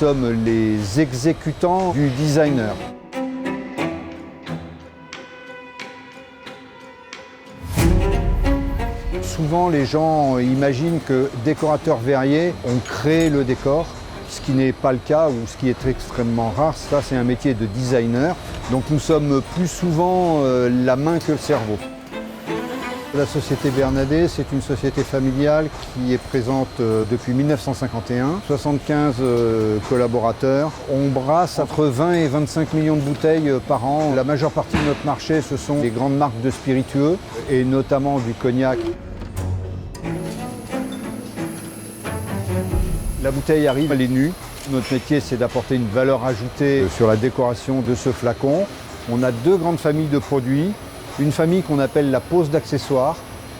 sommes les exécutants du designer. Souvent, les gens imaginent que décorateur verrier, on crée le décor, ce qui n'est pas le cas ou ce qui est extrêmement rare. Ça, c'est un métier de designer. Donc nous sommes plus souvent la main que le cerveau. La société Bernadets, c'est une société familiale qui est présente depuis 1951, 75 collaborateurs. On brasse entre 20 et 25 millions de bouteilles par an. La majeure partie de notre marché, ce sont les grandes marques de spiritueux et notamment du cognac. La bouteille arrive, elle est nue. Notre métier, c'est d'apporter une valeur ajoutée sur la décoration de ce flacon. On a deux grandes familles de produits. Une famille qu'on appelle la pose d'accessoires,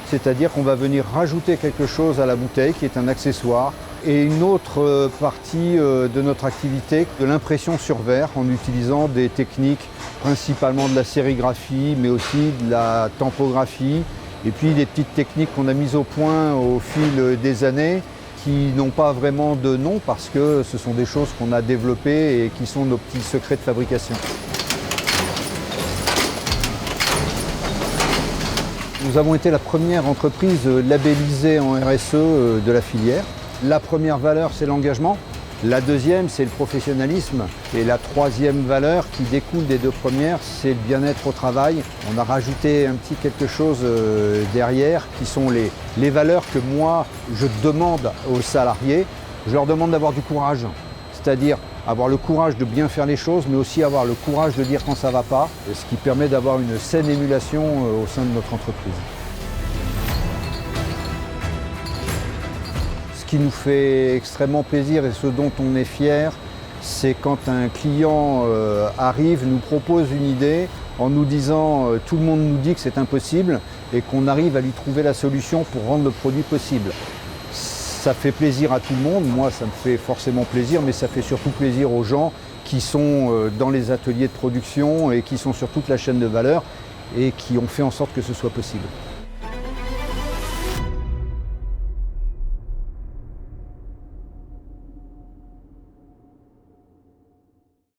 c'est-à-dire qu'on va venir rajouter quelque chose à la bouteille qui est un accessoire. Et une autre partie de notre activité, de l'impression sur verre en utilisant des techniques principalement de la sérigraphie, mais aussi de la tampographie. Et puis des petites techniques qu'on a mises au point au fil des années, qui n'ont pas vraiment de nom parce que ce sont des choses qu'on a développées et qui sont nos petits secrets de fabrication. Nous avons été la première entreprise labellisée en RSE de la filière. La première valeur, c'est l'engagement. La deuxième, c'est le professionnalisme. Et la troisième valeur qui découle des deux premières, c'est le bien-être au travail. On a rajouté un petit quelque chose derrière, qui sont les valeurs que moi, je demande aux salariés. Je leur demande d'avoir du courage, c'est-à-dire avoir le courage de bien faire les choses, mais aussi avoir le courage de dire quand ça ne va pas, ce qui permet d'avoir une saine émulation au sein de notre entreprise. Ce qui nous fait extrêmement plaisir et ce dont on est fier, c'est quand un client arrive, nous propose une idée en nous disant tout le monde nous dit que c'est impossible et qu'on arrive à lui trouver la solution pour rendre le produit possible. Ça fait plaisir à tout le monde, moi ça me fait forcément plaisir, mais ça fait surtout plaisir aux gens qui sont dans les ateliers de production et qui sont sur toute la chaîne de valeur et qui ont fait en sorte que ce soit possible.